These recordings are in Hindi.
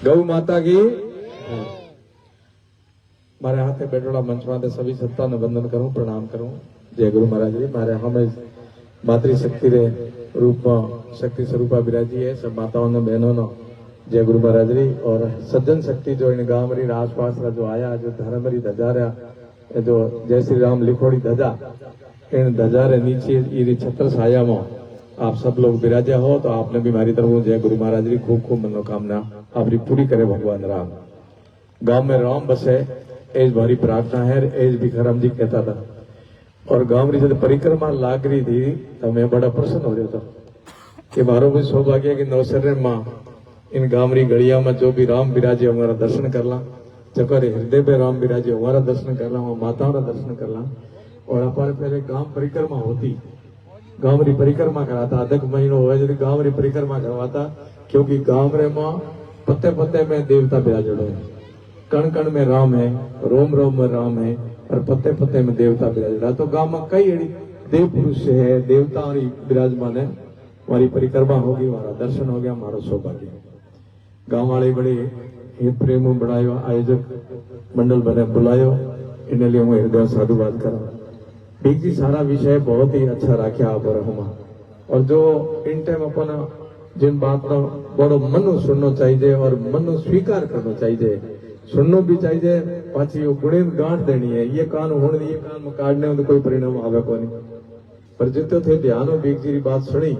गौ माता की मारे हाथे बैठोड़ा मंच माते सभी सत्ता ने वंदन करूं, प्रणाम करूं। जय गुरु महाराज जी। मारे हमें मातृशक्ति रे रूप में शक्ति स्वरूपा बिराजी है। सब माताओं ने बहनों ने जय गुरु महाराज जी। और सज्जन शक्ति जो इन गांव री आसपास का जो आया, जो धर्म री ध्वजा रहा, जो जय श्री राम लिखोड़ी ध्वजा, इन ध्वजा रे नीचे ये छत्र छाया में आप सब लोग विराजा हो, तो आपने भी हमारी तरफ जय गुरु महाराज जी खूब खूब मनोकामना आपकी पूरी करे भगवान राम। गांव में राम बसे एज भारी प्रार्थना है। एज भिखाराम जी कहता था। और गांव री जब परिक्रमा लाग रही थी तो मैं बड़ा प्रसन्न हो रहा था कि मारो भी सौभाग्य कि नवसर मां इन गांव री गलिया में जो भी राम विराजे हमारा दर्शन करला, चकोरे हृदय पे राम विराजे हमारा दर्शन करला, माताओं का दर्शन करला। और हमारे पहले गांव परिक्रमा होती, गांव री परिक्रमा कराता, अधिक महीनों हो जब गांव री परिक्रमा करवाता, क्योंकि गांव रे मां पत्ते पत्ते में देवता विराजड़ो है, कण कण में राम है, रोम रोम में राम है, और पत्ते पत्ते में देवता विराजड़ा। तो गांव में कई एड़ी देव पुरुष है, देवता विराजमान है। हमारी परिक्रमा होगी, हमारा दर्शन हो गया, हमारा सौभाग्य। गांव वाले बड़े हित प्रेम बढ़ायो, आयोजक मंडल बने बुलायो, इन लिए मैं हृदय साधुवाद करा। बीक जी सारा विषय बहुत ही अच्छा रखा आप और जो इन टाइम अपन जिन बात ना बड़ो मनु सुनना चाहिए और मनु स्वीकार करना चाहिए, सुनना भी चाहिए, पाची वो गुणे में गांठ देनी है। ये कान होने ये कान में काटने में तो कोई परिणाम आवे को नहीं। पर जितो थे ध्यानो बीक जी की बात सुनी,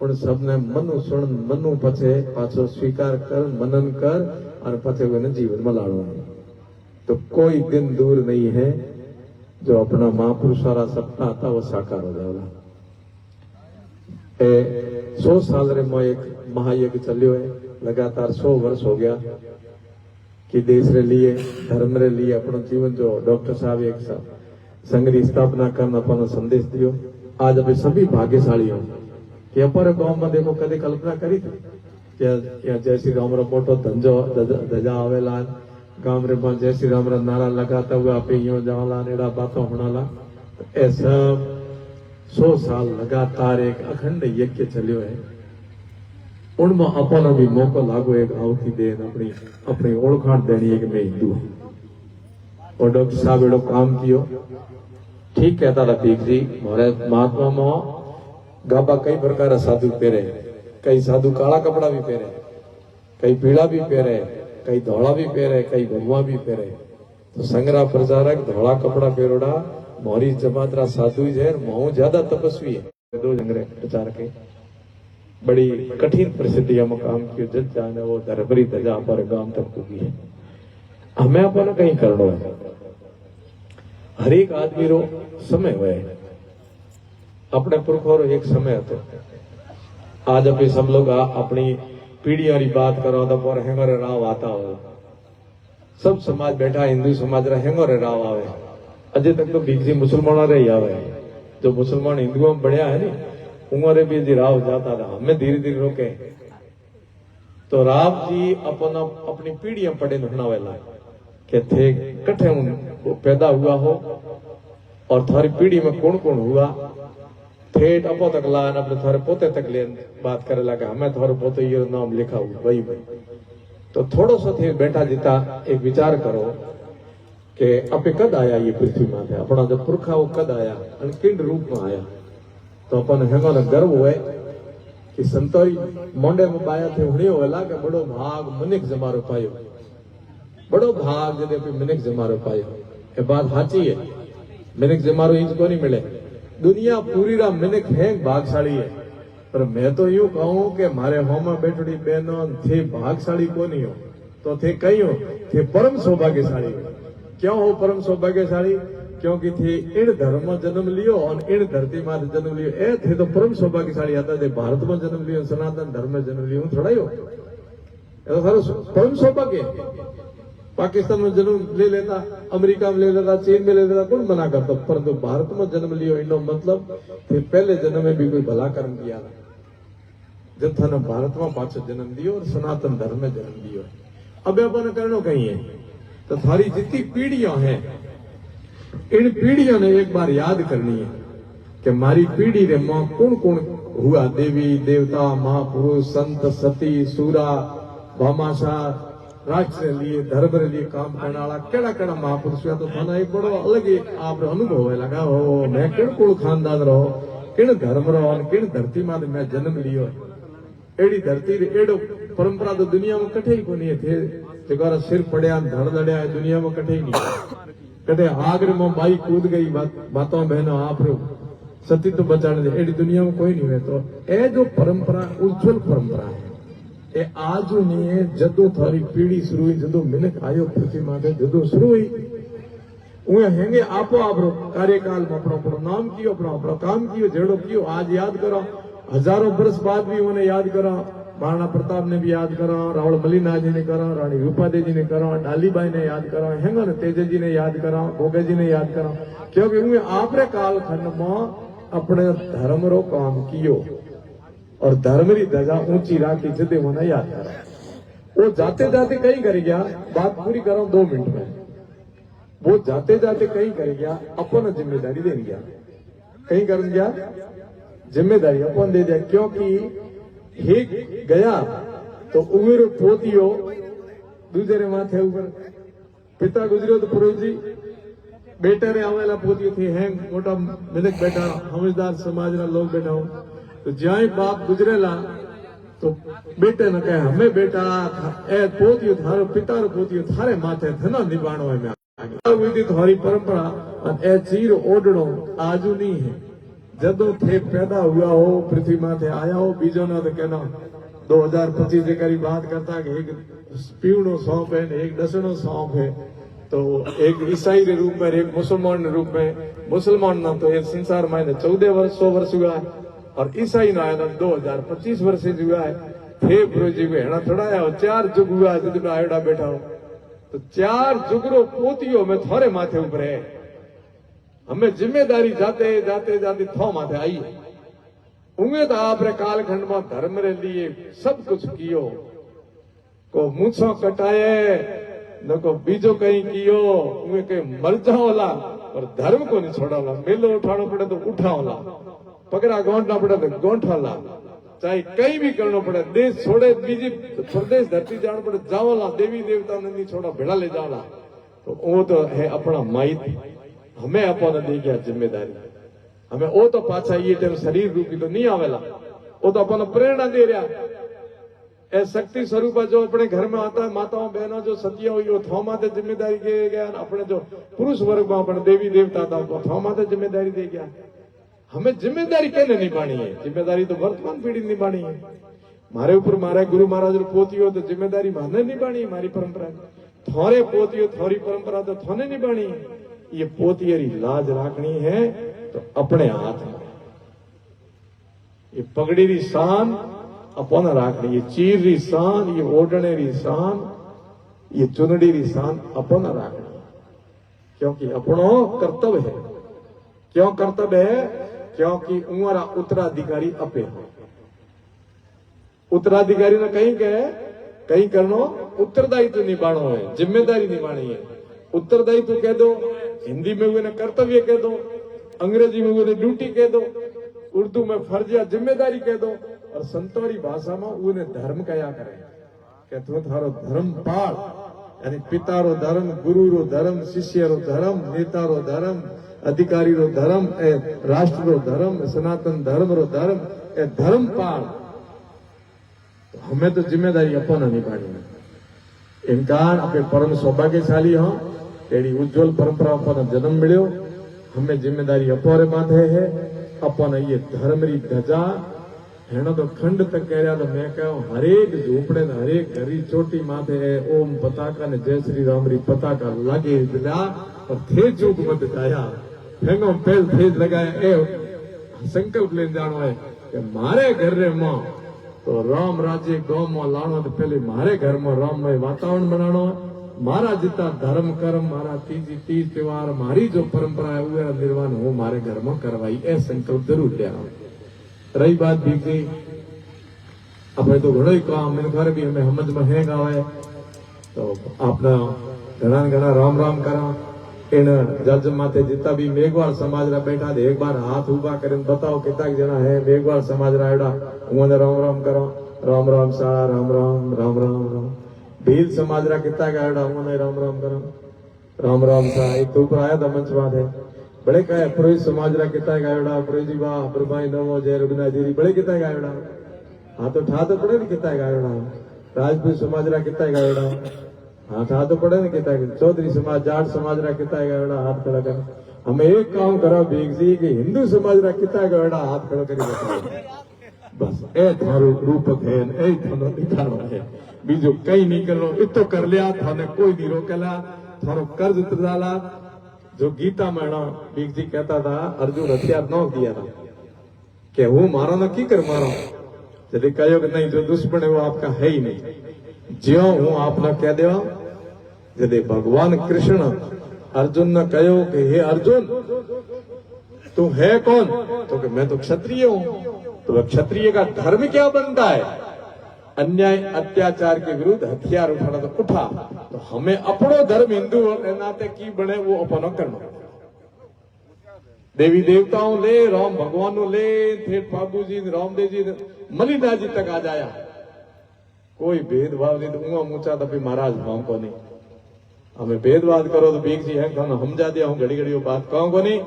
उन सबने मनु सुन, मनु पछे पाछो स्वीकार कर, मनन कर, और पछे वो जीवन में लाड़ो। तो कोई दिन दूर नहीं है जो अपना महापुरुषारा सपना था वो साकार हो जाएगा। 100 साल रे में एक महायज्ञ चलियो है, लगातार 100 वर्ष हो गया कि देश रे लिए, धर्म रे लिए अपना जीवन जो डॉक्टर साहब एक संघ की स्थापना करना अपना संदेश दियो। आज अभी सभी भाग्यशाली हो कि अपर गांव में देखो कदे कल्पना करी थी कि जय श्री राम रो मोटो ध्वजा आवेला, गांव रे में जय श्री राम रा नारा लगाता हुआ आप यो जावला नेड़ा बातों होनाला। ऐसा 100 साल लगातार एक अखंड यज्ञ चलियो है। उनमें अपन भी मौको लागो एक आहुति देन अपनी अपनी ओळखाण देनी है कि मैं हिंदू हूं। और डॉक्टर साहब एडो काम कियो, ठीक कहता था पीक जी। हमारे महात्मा में गाबा कई प्रकार साधु पहरे, कई साधु काला कपड़ा भी पहरे, कई पीला भी पहरे, कई धोला भी पहरे, कई भगवा भी पहरे। तो संग्रह प्रचारक धोला कपड़ा पहरोड़ा मोरी जमातरा साधु है, मोह ज्यादा तपस्वी है। दो संग्रह प्रचारक है, बड़ी कठिन परिस्थितियों में काम किया, जब जाने वो दरबरी ध्वजा पर गांव तक पुगी है। हमें अपन कहीं करना है। हर एक आदमी रो समय हुए, अपने पुरखों रो एक समय હતો। आज अभी सब लोग अपनी पीढ़ियों की बात करो तो पर हेंगोरे राव आता हो, सब समाज बैठा, हिंदू समाज रा हेंगोरे राव आवे। अजय तक तो बीजी मुसलमानों रे आवे, जो मुसलमान हिंदुओं में बढ़िया है नी, उमरे भी जी राव जाता था। हमें धीरे धीरे रोके तो राव जी अपनी पीढ़ियां पढ़े सुनावेला के थे कठे पैदा हुआ हो और थारी पीढ़ी में कौन कौन हुआ, ठेठ अपो तक ला अपने थारे पोते तक ले बात करे लगा, हमें थारो पोते ये नाम लिखा हुआ वही में। तो थोड़ो सो थे बैठा जीता एक विचार करो कि अपे कद आया ये पृथ्वी माथे, अपना जो पुरखा वो कद आया और किन रूप में आया। तो अपन हेंगो गर्व हुए कि संतोई मोंडे में पाया थे हुणी होला के बड़ो भाग मनिक जमारो पायो, बड़ो भाग जदे पे मनिक जमारो पायो। ये बात साची है, मनिक जमारो इंच को नहीं मिले, दुनिया पूरी रा मनिक है भागशाली है। पर मैं तो यूं कहूं कि मारे होमा बैठड़ी बहनों थे भागशाली को नहीं हो, तो थे कई हो, थे परम सौभाग्यशाली हो। क्यों हो परम सौभाग्यशाली? क्योंकि थे इन धर्म में जन्म लियो और इन धरती में जन्म लियो। ए थे तो परम सौभाग्यशाली आता थे, भारत में जन्म लियो, सनातन धर्म में जन्म लियो, थोड़ा ही हो तो सारा परम सौभाग्य। पाकिस्तान में जन्म ले लेता, अमेरिका में ले लेता, चीन में ले लेता, कौन मना करता, परंतु भारत में जन्म लियो इनो मतलब थे पहले जन्म में भी कोई भला कर्म किया, जब था भारत में पाछो जन्म दियो और सनातन धर्म में जन्म दियो। अब अपन करनो कहीं है तो थारी जितनी पीढ़ियां हैं, इन पीढ़ियों ने एक बार याद करनी है कि मारी पीढ़ी रे मां कौन कौन हुआ, देवी देवता महापुरुष संत सती सूरा भामाशाह राष्ट्र के लिए धर्म के लिए काम करने वाला केड़ा केड़ा महापुरुष हुआ तो थाना एक बड़ो अलग ही आप अनुभव है लगा हो मैं किन कुल खानदान रहो किन धर्म रहो किन धरती में मैं जन्म लियो एड़ी धरती एड़ो परंपरा तो दुनिया में कठे ही को नहीं थे जगह सिर पड़िया धड़ लड़िया है दुनिया में कठे ही नहीं कटे आगरे में बाई कूद गई बातों बहनों आप सती तो बचाने दे एड़ी दुनिया में कोई नहीं है तो ए जो परंपरा उज्जवल परंपरा है ए आज नहीं है जदों थारी पीढ़ी शुरू हुई जदों मिनक आयो पृथ्वी माथे जदों शुरू हुई उहे हेंगे आपो आपरो कार्यकाल में अपनो अपनो नाम कियो अपनो अपनो काम कियो जेड़ो कियो आज याद करो हजारों वर्ष बाद भी उन्हें याद करो महाराणा प्रताप ने भी याद करो रावल मलिनाथ जी ने करो रानी रूपादेवी जी ने करो डालीबाई ने याद करो हेंगा ने तेजे जी ने याद करो भोगे जी ने याद करो क्योंकि उन्हें आपरे काल खंड में अपने धर्म रो काम कियो और धर्म री ध्वजा ऊंची राखी जदे होना याद करा वो जाते जाते कहीं कर गया बात पूरी करो 2 मिनट में वो जाते जाते कहीं कर गया अपन जिम्मेदारी दे गया कहीं कर गया जिम्मेदारी अपन दे दिया क्योंकि हे गया तो उमेरो पोतियो दूसरे माथे ऊपर पिता गुजरियो तो पुरोहित जी बेटे रे आवेला पोतियो थी हैंग मोटा मिलक बेटा समझदार समाज ना लोग बैठा हो तो ज्यादा बाप गुजरेला तो बेटे ने कहे हमें बेटा ए पोतियो थारो पिता रो पोतियो थारे माथे धना निभाणो है मैं विधि थारी परंपरा ए चीर ओडणो आजू नहीं है जदों थे पैदा हुआ हो पृथ्वी माथे आया हो बीजो ना तो कहना 2025 के करीब बात करता कि एक पीवणो सौंप है एक डसणो सौंप है तो एक ईसाई के रूप में एक मुसलमान के रूप में मुसलमान ना तो एक संसार में 14 वर्ष 100 वर्ष हुआ है और ईसाई ना आया 2025 वर्ष हुआ है थे गुरुजी में हेड़ा थोड़ा 4 जुग हुआ जितना आयोडा बैठा हो तो 4 जुगरो पोतियों में थोड़े माथे ऊपर है हमें जिम्मेदारी जाते जाते जाते थो माथे आई उन्हें तो आपरे कालखंड में धर्म रे लिए सब कुछ कियो को मूछो कटाए न को बीजो कहीं कियो उन्हें के मर जाओला और धर्म को नहीं छोड़ाला मेलो उठानो पड़े तो उठाओला पकड़ा गोंठना पड़े तो गोंठाला चाहे कहीं भी करना पड़े देश छोड़े बीजी प्रदेश धरती जाना पड़े जाओला देवी देवता ने नहीं छोड़ा भेड़ा ले जाओला तो वो तो है अपना माइत हमें अपन दे गया जिम्मेदारी हमें वो तो पाछा ये टाइम शरीर रूपी तो नहीं आवेला वो तो अपन प्रेरणा दे रहा ए शक्ति स्वरूप जो अपने घर में आता है माताओं बहनों जो सतियां हुई वो थौमाते जिम्मेदारी दे गया अपने जो पुरुष वर्ग में अपने देवी देवता था वो थौमाते जिम्मेदारी दे गया हमें जिम्मेदारी कहने निभानी है जिम्मेदारी तो वर्तमान पीढ़ी निभानी है मारे ऊपर मारे गुरु महाराज पोती हो तो जिम्मेदारी माने निभानी है हमारी परंपरा थोड़े पोती हो थोड़ी परंपरा तो थोने निभानी है ये पोतियरी लाज राखनी है तो अपने हाथ में ये पगड़ी री शान अपन राखनी ये चीर री शान ये ओढ़ने री शान ये चुनड़ी री शान अपन राखनी क्योंकि अपनो कर्तव्य है क्यों कर्तव्य है क्योंकि उमरा उत्तराधिकारी अपे हो उत्तराधिकारी ने कहीं करनो उत्तरदायित्व निभानो है जिम्मेदारी निभानी है उत्तरदायित्व कह दो हिंदी में उन्हें कर्तव्य कह दो अंग्रेजी में उन्हें ड्यूटी कह दो उर्दू में फर्ज या जिम्मेदारी कह दो और संतोरी भाषा में उन्हें धर्म कया करे कि तू थारो धर्म पाल यानी पिता रो धर्म गुरु रो धर्म शिष्य रो धर्म नेता रो धर्म अधिकारी रो धर्म ए राष्ट्र रो धर्म सनातन धर्म रो धर्म ए धर्म पाल तो हमें तो जिम्मेदारी अपन निभानी है इनकार अपने परम सौभाग्यशाली हो तेरी उज्जवल परंपरा अपन जन्म मिलो हमें जिम्मेदारी अपोरे माथे है अपन ये धर्म री ध्वजा हेणो तो खंड तक कह रहा तो मैं कहूं हरेक झोपड़े हरेक घरी चोटी माथे है ओम पताका ने जय श्री राम री पताका लगे दिला और थे चूक मत जाया फेंगो पहल फेज लगाया ए संकल्प ले जानो है कि मारे घर रे मां तो राम राज्य गौ में लाणो तो पहले मारे घर में राममय वातावरण बनानो मारा जितना धर्म कर्म मारा तीज त्योहार मारी जो परंपरा है वो निर्वाण हो मारे घर में करवाई ए संकल्प जरूर लिया रही बात भी गई अपने तो घणो ही काम मेरे घर भी हमें समझ में है गावे तो अपना घना घना राम राम करा इन जज माथे जितना भी मेघवाल समाज रा बैठा थे एक बार हाथ उभा कर बताओ कितना जना है मेघवाल समाज रा एड़ा उन्हें राम राम करो राम राम सा राम राम राम राम राम भील समाज रा कितना गायड़ा हूं नहीं राम राम करा राम राम सा एक तो ऊपर आया था मंच बात है बड़े कहे पुरोहित समाज रा कितना गायड़ा पुरोहित जी वाह प्रभाई नमो जय रघुनाथ जी बड़े कितना गायड़ा हाँ तो ठा तो पड़े नहीं कितना गायड़ा राजपूत समाज रा कितना गायड़ा हाँ ठा तो पड़े नहीं कितना चौधरी समाज जाट समाज रा कितना गायड़ा हाथ खड़ा कर हमें एक काम करो भीख जी कि हिंदू समाज रा कितना गायड़ा हाथ खड़ा करी बताओ बस ए थारो रूपक है ए थारो दिखानो है बीजो कई नहीं करो इतो कर लिया थाने कोई नहीं रोकेला थारो कर्ज उतरला जो गीता में भीख जी कहता था अर्जुन हथियार न दिया था कि वो मारो ना की कर मारो यदि कहो कि नहीं जो दुश्मन है वो आपका है ही नहीं ज्यो हूं आपने कह दो यदि भगवान कृष्ण अर्जुन ने कहो कि हे अर्जुन तू है कौन तो कि मैं तो क्षत्रिय हूं तो क्षत्रिय का धर्म क्या बनता है अन्याय अत्याचार के विरुद्ध हथियार उठाना तो उठा तो हमें अपनो धर्म हिंदू नाते की बने वो अपनो करना देवी देवताओं ले राम भगवान ले थे बाबू जी रामदेव जी मलिदा जी तक आ जाया कोई भेदभाव नहीं तो ऊंचा ऊंचा तो महाराज भाव को नहीं हमें भेदभाव करो तो भीख जी है हम जा दिया हूँ घड़ी घड़ी बात कहूँ को नहीं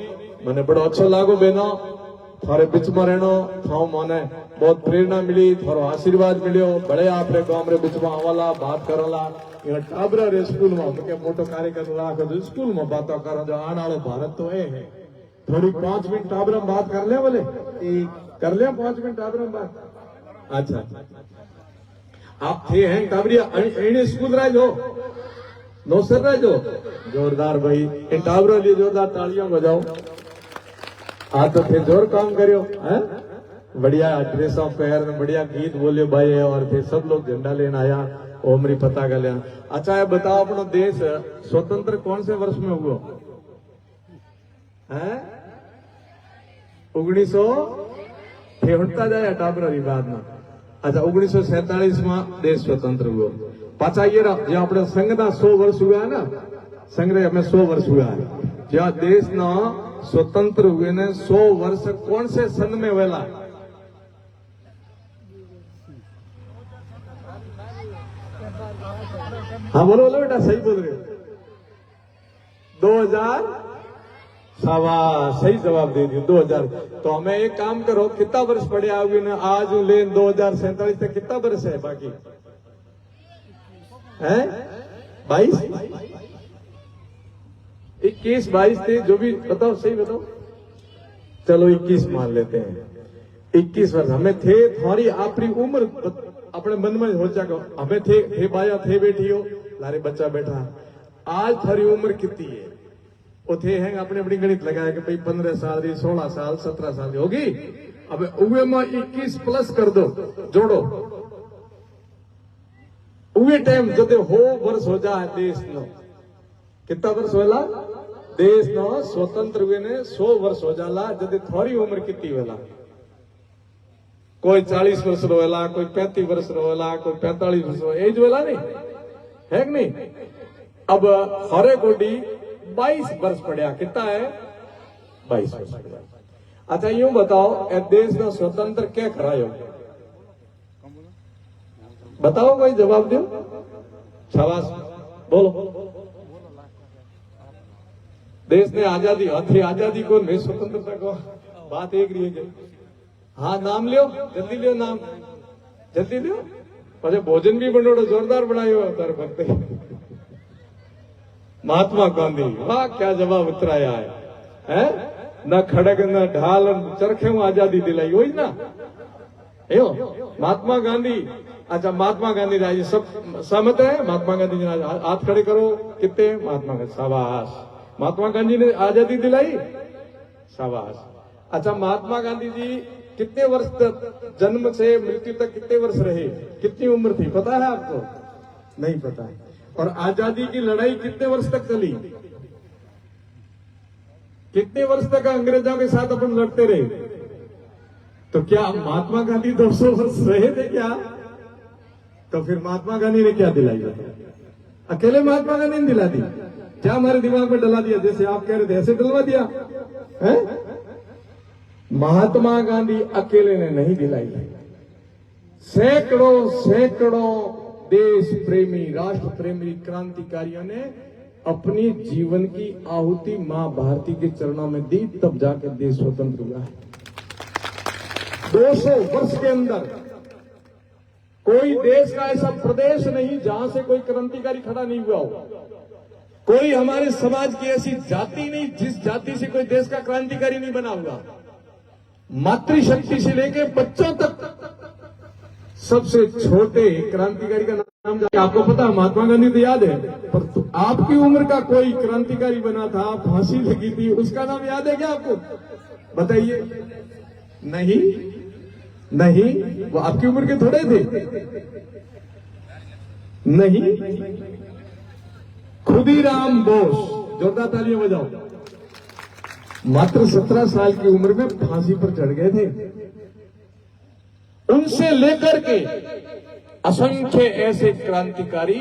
मैंने बड़ो अच्छो लागो बहनों थारे बीच में रहनो थाओ माने बहुत प्रेरणा मिली थारो आशीर्वाद मिलो बड़े आपरे गांव रे बीच में आवाला बात करला यहाँ टाबरा रे स्कूल में हम के मोटो कार्यक्रम राखो तो स्कूल में बातों करो जो आने वालो भारत तो है थोड़ी 5 मिनट टाबरा में बात कर ले बोले कर ले 5 मिनट टाबरा में बात अच्छा आप थे हैं टाबरिया एने स्कूल रह जो नौसर रह जो जोरदार भाई इन टाबरा लिए जोरदार तालियां बजाओ हाँ तो फिर जोर काम करियो है बढ़िया ड्रेस ऑफ पहर में बढ़िया गीत बोलियो भाई और फिर सब लोग झंडा लेने आया ओमरी पता कर लिया अच्छा ये बताओ अपना देश स्वतंत्र कौन से वर्ष में हुआ है 1947 जाए टाबरा बाद में अच्छा 1947 में देश स्वतंत्र हुआ पाचा ये जो अपने संघ ना 100 वर्ष हुआ है ना संघ में 100 वर्ष हुआ है जो देश ना स्वतंत्र हुए ने 100 वर्ष कौन से सन में वेला हाँ बोलो बोलो बेटा सही बोल रहे हो 2000 सवा सही जवाब दे दियो 2000 तो हमें एक काम करो कितना वर्ष पड़े आओगे ना आज ले 2047 तक कितना वर्ष है बाकी है 22 21 22 थे जो भी बताओ सही बताओ चलो 21 मान लेते हैं 21 वर्ष हमें थे थोड़ी अपनी उम्र अपने मन में हो जाएगा हमें थे बाया थे बैठी हो लारे बच्चा बैठा आज थारी उम्र कितनी है वो थे हैं अपने अपनी गणित लगाया कि भाई 15 साल 16 साल 17 साल की होगी अब उवे में 21 प्लस कर दो जोड़ो उवे टाइम जब हो वर्ष हो जाए देश नो कितना वर्ष होला देश नो स्वतंत्र हुए ने 100 वर्ष हो जाला जब थोड़ी उम्र कितनी होला कोई 40 वर्ष रोला कोई 35 वर्ष रोला कोई 45 वर्ष एज वेला नहीं है कि नहीं अब हरे गोडी 22 वर्ष पड़ा कितना है 22 वर्ष पड़ा अच्छा यूं बताओ ए देश में स्वतंत्र क्या करायो बताओ कोई जवाब दो शाबाश बोलो देश ने आजादी थी आजादी को नहीं स्वतंत्रता को बात एक रही है हाँ नाम लियो जल्दी लियो नाम जल्दी लियो પછી भोजन भी बनोड़ो जोरदार बनायो तार भक्ते महात्मा गांधी वाह क्या जवाब उतराया है न खड़ग न ढाल चरखे आजादी दिलाई हो ना एयो महात्मा गांधी अच्छा महात्मा गांधी राज सब सहमत है महात्मा गांधी जी हाथ खड़े करो कितने महात्मा गांधी शाबाश महात्मा गांधी ने आजादी दिलाई शाबाश अच्छा महात्मा गांधी जी कितने वर्ष तक जन्म से मृत्यु तक कितने वर्ष रहे कितनी उम्र थी पता है आपको नहीं पता है और आजादी की लड़ाई कितने वर्ष तक चली कितने वर्ष तक अंग्रेजों के साथ अपन लड़ते रहे तो क्या महात्मा गांधी 200 वर्ष रहे थे क्या तो फिर महात्मा गांधी ने क्या दिलाई अकेले महात्मा गांधी ने दिला दी क्या हमारे दिमाग में डला दिया जैसे आप कह रहे थे ऐसे डलवा दिया है महात्मा गांधी अकेले ने नहीं दिलाई सैकड़ों सैकड़ों देश प्रेमी, राष्ट्र प्रेमी क्रांतिकारियों ने अपनी जीवन की आहुति मां भारती के चरणों में दी, तब जाकर देश स्वतंत्र हुआ है। 200 वर्ष के अंदर कोई देश का ऐसा प्रदेश नहीं जहां से कोई क्रांतिकारी खड़ा नहीं हुआ हो। कोई हमारे समाज की ऐसी जाति नहीं जिस जाति से कोई देश का क्रांतिकारी नहीं बना हुआ। मातृशक्ति से लेकर बच्चों तक सबसे छोटे क्रांतिकारी का नाम आपको पता है? महात्मा गांधी तो याद है, पर तो आपकी उम्र का कोई क्रांतिकारी बना था, फांसी लगी थी, उसका नाम याद है क्या आपको? बताइए। नहीं नहीं, वो आपकी उम्र के थोड़े थे। नहीं, खुदीराम बोस, जोरदार तालियां बजाओ, मात्र 17 साल की उम्र में फांसी पर चढ़ गए थे। उनसे लेकर के असंख्य ऐसे क्रांतिकारी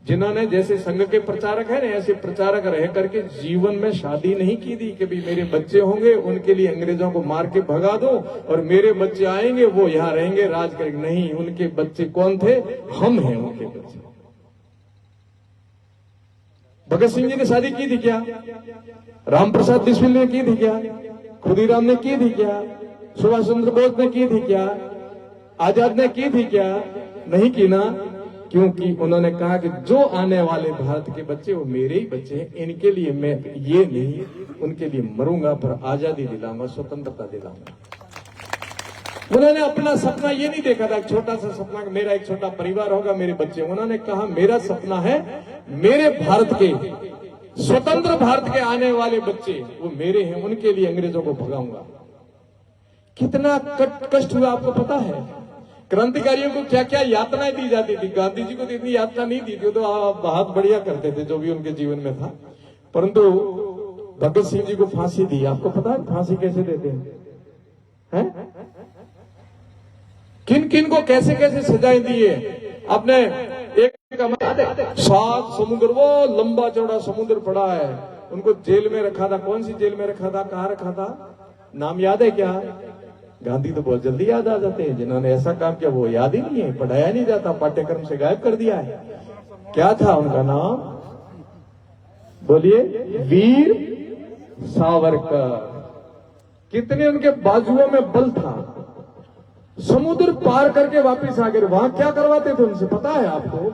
जिन्होंने, जैसे संघ के प्रचारक हैं, ऐसे प्रचारक रह करके जीवन में शादी नहीं की थी कि भाई मेरे बच्चे होंगे, उनके लिए अंग्रेजों को मार के भगा दो और मेरे बच्चे आएंगे, वो यहां रहेंगे, राज करेंगे। नहीं, उनके बच्चे कौन थे? हम हैं उनके बच्चे। भगत सिंह जी ने शादी की थी क्या? रामप्रसाद बिस्मिल ने की थी क्या? खुदीराम ने की थी क्या? सुभाष चंद्र बोस ने की थी क्या? आजाद ने की थी क्या? नहीं की ना, क्योंकि उन्होंने कहा कि जो आने वाले भारत के बच्चे वो मेरे ही बच्चे हैं, इनके लिए मैं ये नहीं, उनके लिए मरूंगा, पर आजादी दिलाऊंगा, स्वतंत्रता दिलाऊंगा। उन्होंने अपना सपना ये नहीं देखा था, एक छोटा सा सपना कि मेरा एक छोटा परिवार होगा, मेरे बच्चे। उन्होंने कहा मेरा सपना है मेरे भारत के, स्वतंत्र भारत के आने वाले बच्चे वो मेरे हैं, उनके लिए अंग्रेजों को भगाऊंगा। कितना कष्ट हुआ आपको पता है? क्रांतिकारियों को क्या क्या यातनाएं दी जाती थी। गांधी जी को तो इतनी यातना नहीं दी थी, तो आप बहुत बढ़िया करते थे जो भी उनके जीवन में था। परंतु भगत सिंह जी को फांसी दी। आपको पता है फांसी कैसे देते हैं? किन किन को कैसे कैसे सजाएं दी है? आपने एक 7 समुद्र, वो लंबा चौड़ा समुद्र पड़ा है, उनको जेल में रखा था। कौन सी जेल में रखा था? कहां रखा था? नाम याद है क्या? गांधी तो बहुत जल्दी याद आ जाते हैं। जिन्होंने ऐसा काम किया वो याद ही नहीं है, पढ़ाया नहीं जाता, पाठ्यक्रम से गायब कर दिया है। क्या था उनका नाम? बोलिए। वीर सावरकर। कितने उनके बाजुओं में बल था। समुद्र पार करके वापस आ गए। वहां क्या करवाते थे उनसे पता है आपको?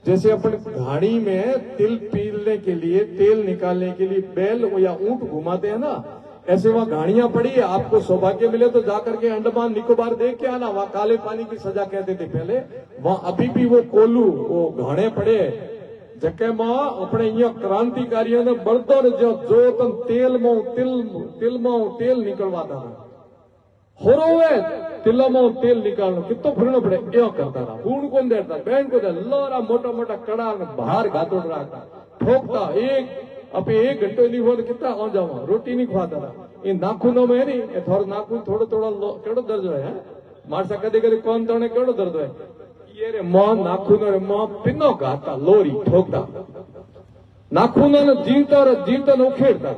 जैसे अपन घाड़ी में तिल पीलने के लिए, तेल निकालने के लिए बैल या ऊंट घुमाते हैं ना, ऐसे वहां घाड़ियां पड़ी है। आपको सौभाग्य मिले तो जाकर के अंडमान निकोबार देख के आना, वहां काले पानी की सजा कहते थे पहले। वहां अभी भी वो कोलू, वो घाड़े पड़े जके मां अपने यहाँ क्रांतिकारियों ने बर्दर जो तन तेल में तेल निकलवाता था। होरोवे तिल्ला में तेल निकालना कितो फिरना पड़े, क्यों करता रहा। हूण कौन देता? बहन को दे लोरा मोटा मोटा कड़ा बाहर घातोड़ रहा ठोकता। अब 1 घंटे नहीं हुआ तो कितना आ जावा, रोटी नहीं खाता था। ये नाखूनों में नहीं, थोड़ा नाखून थोड़ा केड़ो दर्द है मारसा कदे कदे कौन तोड़ने केड़ो दर्द है। ये रे मां नाखूनों रे मां पिनो गाता, लोरी ठोकता, नाखूनों ने जीवता न उखेड़ता।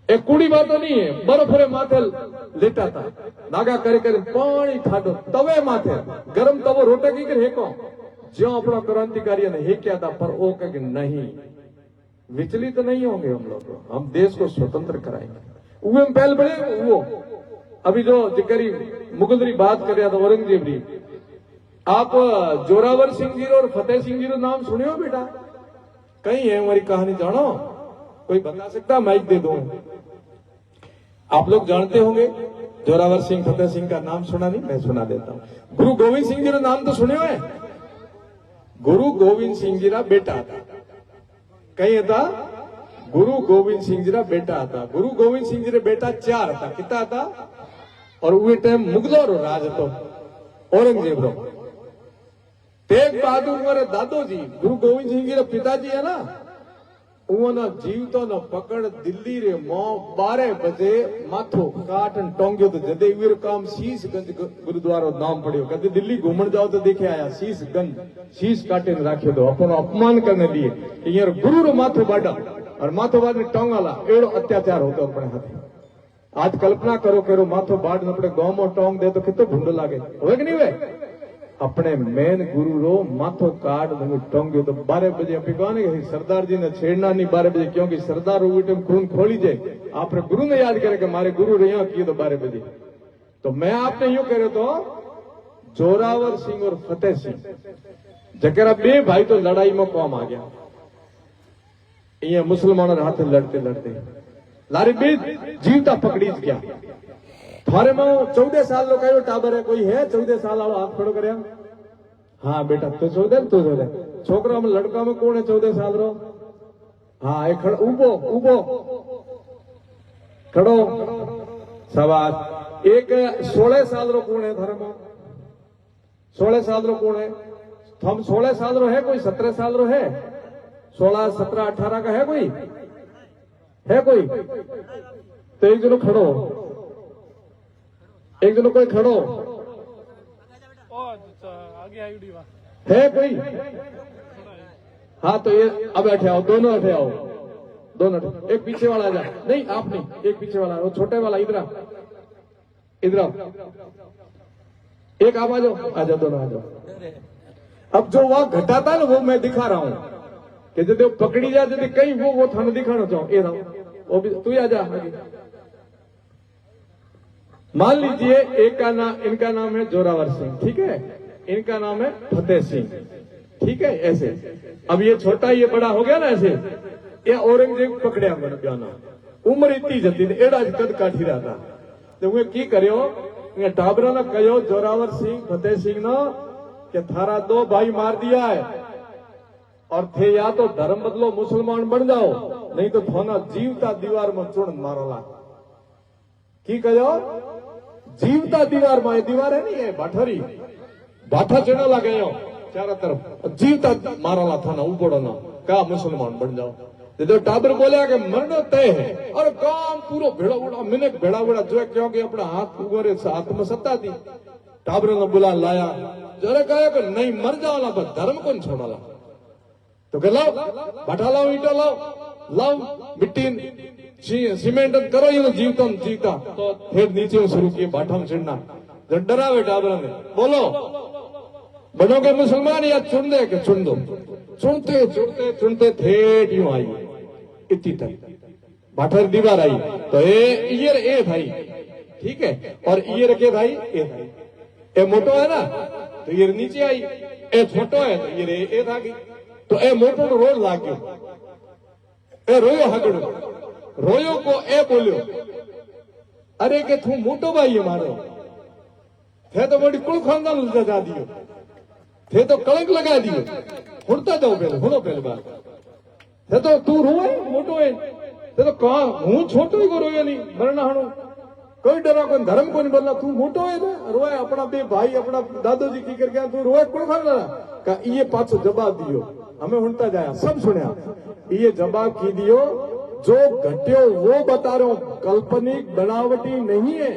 एक कुड़ी बात नहीं है, बर्फ रे माथे लेटा था, नागा करे पानी ठाडो तवे माथे गरम तवो रोटे की हेको जो अपना क्रांतिकारी ने हेक्या था। पर वो कहे नहीं, विचलित नहीं होंगे हम लोग, हम देश को स्वतंत्र कराएंगे। उहे में पहल बड़े वो अभी जो जिकरी मुगलरी बात कर रहा था औरंगजेब जी, आप जोरावर सिंह जी और फतेह सिंह जी का नाम सुने हो बेटा? कहीं है हमारी कहानी जानो? कोई बता सकता? माइक दे दो। आप लोग जानते होंगे जोरावर सिंह, फतेह सिंह का नाम सुना नहीं? मैं सुना देता हूं। गुरु गोविंद सिंह जी का नाम तो सुने हुए? गुरु गोविंद सिंह जी का बेटा था। कहीं था गुरु गोविंद सिंह जी का बेटा था। गुरु गोविंद सिंह जी का बेटा 4 था। कितना था? और वे टाइम मुगलों रो राज तो औरंगजेब रो। तेग बहादुर मारे दादो जी, गुरु गोविंद सिंह जी रा पिताजी है ना, उन्होंने जीवतो न पकड़ दिल्ली रे मो 12 बजे माथो काटन टोंग्यो तो जदे वीर काम शीशगंज गुरुद्वारा नाम पड़ियो। कदे दिल्ली घूमन जाओ तो देखे आया शीशगंज, शीश काटे राख्यो तो अपनो अपमान करने लिए कि यार गुरु रो माथो बाडा और माथो बाद में टोंगाला एड़ो अत्याचार होतो अपने हाथे। आज कल्पना करो करो माथो बाढ़ अपने गांव में टोंग दे तो कितो भूंड लागे हुए कि नहीं हुए। अपने मेन गुरु रो माथो काट टोंग्यो तो 12 बजे अपनी कहा नहीं सरदार जी ने छेड़ना नहीं 12 बजे, क्योंकि सरदार उठे खून खोली जाए। आपने गुरु ने याद करे कि हमारे गुरु रहा किए तो 12 बजे। तो मैं आपने यूं करे तो जोरावर सिंह और फतेह सिंह जकेरा बे भाई तो लड़ाई में कौम आ गया। ये मुसलमानों के हाथ लड़ते लड़ते लारी बे जीवता पकड़ी गया। थारे में 14 साल लो कहो टाबर है, कोई है 14 साल वाला हाथ खड़ो कर। हाँ बेटा तो 14 तो 14 छोकरा में लड़का में कौन है 14 साल रो। हाँ एक उबो उबो खड़ो सवाल। एक 16 साल रो कौन है थारे में 16 साल रो कौन है। हम 16 साल रो है, कोई 17 साल रो है, 16 17 18 का है कोई तो एक जनो खड़ो, एक जनो कोई खड़ो है कोई। हाँ तो ये अब बैठे आओ, दोनों बैठे आओ, दोनों। एक पीछे वाला आ जा, नहीं आप नहीं, एक पीछे वाला, वो छोटे वाला इधर इधर आओ, एक आप आ जाओ दोनों आ जाओ। अब जो वहां घटा था ना वो मैं दिखा रहा हूं कि यदि पकड़ी जाए यदि कहीं वो थाने दिखाना चाहो ये रहा वो भी तू आ जा आगे। मान लीजिए एक का नाम, इनका नाम है जोरावर सिंह, ठीक है, इनका नाम है फतेह सिंह, ठीक है ऐसे। अब ये छोटा ये बड़ा हो गया ना ऐसे, ये औरंगजेब पकड़िया मैंने बयाना उम्र इतनी जल्दी एड़ा कद काठी रहा था। तो वे की करो टाबरा ने कहो जोरावर सिंह फतेह सिंह ना कि थारा 2 भाई मार दिया है और थे या तो धर्म बदलो मुसलमान बन जाओ, नहीं तो थाना जीवता दीवार में चुन मारोला। की कहो जीवता दीवार में, दीवार है नहीं है बाठरी बाठा चढ़ा लगे चारों तरफ जीवता मारोला थाना उबोड़ो ना का मुसलमान बन जाओ। तो टाबर बोलिया कि मरना तय है और काम पूरा भेड़ा उड़ा मैंने भेड़ा उड़ा जो क्योंकि अपना हाथ उगरे हाथ में सत्ता थी। टाबर ने बुला लाया जरा कहा कि नहीं मर जाओला पर धर्म कौन छोड़ाला। तो कह लाओ बाठा लाओ ईटा लाओ मिट्टी सीमेंट करो ये जीवता जीवता। तो फिर नीचे शुरू किए बाठा में चिड़ना जब डरावे टाबर ने बोलो बनोगे मुसलमान या चुन दे के चुन दो। चुनते चुनते चुनते ठेठ यूं आई इतनी तक बाठर दीवार आई तो ये भाई ठीक है और ये रखे भाई ए मोटो है ना तो ये नीचे आई, ए छोटो है तो ये था गई तो ए मोटो तो रोड लाग गयो। ए रोयो हगड़ो रोयो को ए बोलियो अरे के तू मोटो भाई है मारो थे तो बड़ी कुल खानदान लजा दियो थे तो कलंक लगा दियो। हुड़ता जाओ पहले हुड़ो पहले बार थे तो तू रोए मोटो है थे तो कहा हूं छोटो ही को रोयो नहीं मरना हणो कोई डरा कोई धर्म को नहीं बोलना तू मोटो है ना रोए अपना बे भाई अपना दादाजी की करके तू रोए कुल खानदान का ये पाछो जवाब दियो। हमें हुड़ता जाया सब सुनिया ये जवाब की दियो जो घट्यो वो बता रहा हूं काल्पनिक बनावटी नहीं है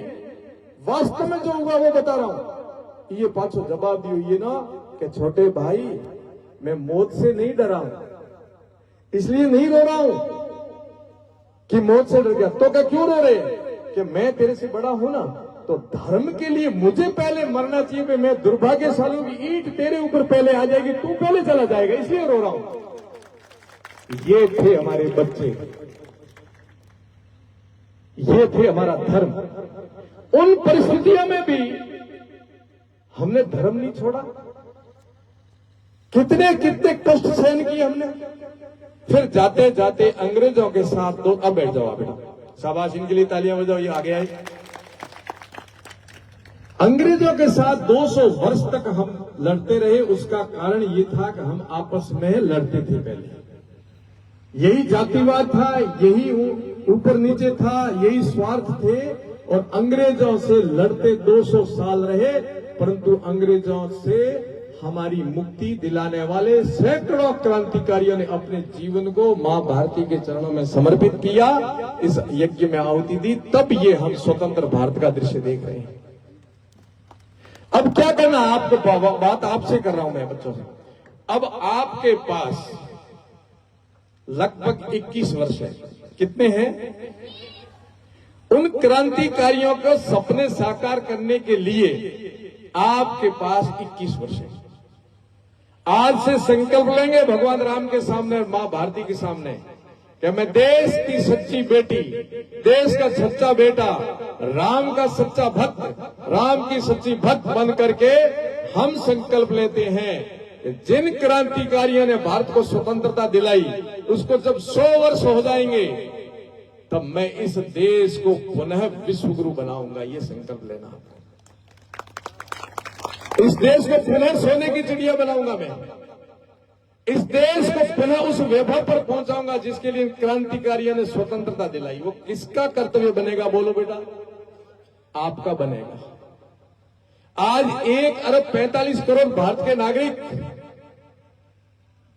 वास्तव में जो हुआ वो बता रहा हूं। ये पाछो जवाब दियो ये ना कि छोटे भाई मैं मौत से नहीं डरा हूं इसलिए नहीं रो रहा हूं कि मौत से डर गया। तो क्या क्यों रो रहे कि मैं तेरे से बड़ा हूं ना तो धर्म के लिए मुझे पहले मरना चाहिए कि मैं दुर्भाग्यशाली की ईंट तेरे ऊपर पहले आ जाएगी तू पहले चला जाएगा इसलिए रो रहा हूं। ये थे हमारे बच्चे, ये थे हमारा धर्म। उन परिस्थितियों में भी हमने धर्म नहीं छोड़ा। कितने कितने कष्ट सहन किए हमने। फिर जाते जाते अंग्रेजों के साथ तो अब बैठ जाओ बेटा शाबाश इनके लिए तालियां बजाओ ये आगे आए। अंग्रेजों के साथ 200 वर्ष तक हम लड़ते रहे। उसका कारण ये था कि हम आपस में लड़ते थे। पहले यही जातिवाद था, यही ऊपर नीचे था, यही स्वार्थ थे और अंग्रेजों से लड़ते 200 साल रहे। परंतु अंग्रेजों से हमारी मुक्ति दिलाने वाले सैकड़ों क्रांतिकारियों ने अपने जीवन को मां भारती के चरणों में समर्पित किया, इस यज्ञ में आहुति दी, तब ये हम स्वतंत्र भारत का दृश्य देख रहे हैं। अब क्या करना, आपको बात आपसे कर रहा हूं मैं बच्चों से। अब आपके पास लगभग 21 वर्ष है। कितने हैं? उन क्रांतिकारियों को सपने साकार करने के लिए आपके पास 21 वर्ष है। आज से संकल्प लेंगे भगवान राम के सामने और मां भारती के सामने कि मैं देश की सच्ची बेटी, देश का सच्चा बेटा, राम का सच्चा भक्त, राम की सच्ची भक्त बन करके हम संकल्प लेते हैं कि जिन क्रांतिकारियों ने भारत को स्वतंत्रता दिलाई, उसको जब 100 वर्ष हो जाएंगे तब मैं इस देश को पुनः विश्व गुरु बनाऊंगा। ये संकल्प लेना होगा। इस देश को पुनः सोने की चिड़िया बनाऊंगा मैं। इस देश को पुनः उस वैभव पर पहुंचाऊंगा जिसके लिए क्रांतिकारियों ने स्वतंत्रता दिलाई। वो किसका कर्तव्य बनेगा बोलो बेटा? आपका बनेगा। आज 1 अरब 45 करोड़ भारत के नागरिक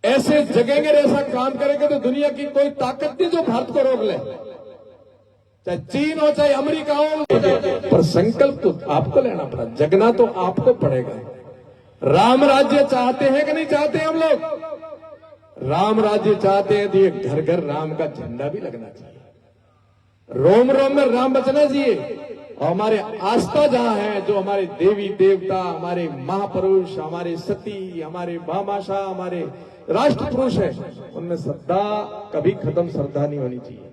ऐसे जगेंगे, ऐसा काम करेंगे तो दुनिया की कोई ताकत नहीं जो भारत को रोक ले, चाहे चीन हो चाहे अमेरिका हो। पर संकल्प तो आपको लेना पड़ा, जगना तो आपको पड़ेगा। राम राज्य चाहते हैं कि नहीं चाहते? हम लोग राम राज्य चाहते हैं तो ये घर घर राम का झंडा भी लगना चाहिए, रोम रोम में राम बचना चाहिए। और हमारे आस्था जहां है, जो हमारे देवी देवता, हमारे महापुरुष, हमारे सती, हमारे भामाशाह, हमारे राष्ट्र पुरुष है, उनमें श्रद्धा कभी खत्म श्रद्धा नहीं होनी चाहिए।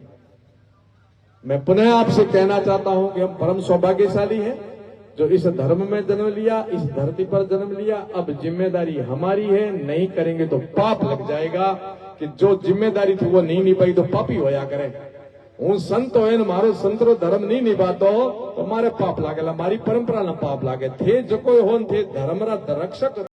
मैं पुनः आपसे कहना चाहता हूं कि हम परम सौभाग्यशाली हैं जो इस धर्म में जन्म लिया, इस धरती पर जन्म लिया। अब जिम्मेदारी हमारी है, नहीं करेंगे तो पाप लग जाएगा। कि जो जिम्मेदारी थी वो नहीं निभाई तो पापी होया करे। हूँ संत हो मारो संतरो धर्म नहीं निभातो तो मारे पाप लागेला, मारी परंपरा ना पाप लागे थे जो कोई होन थे धर्म रा रक्षक।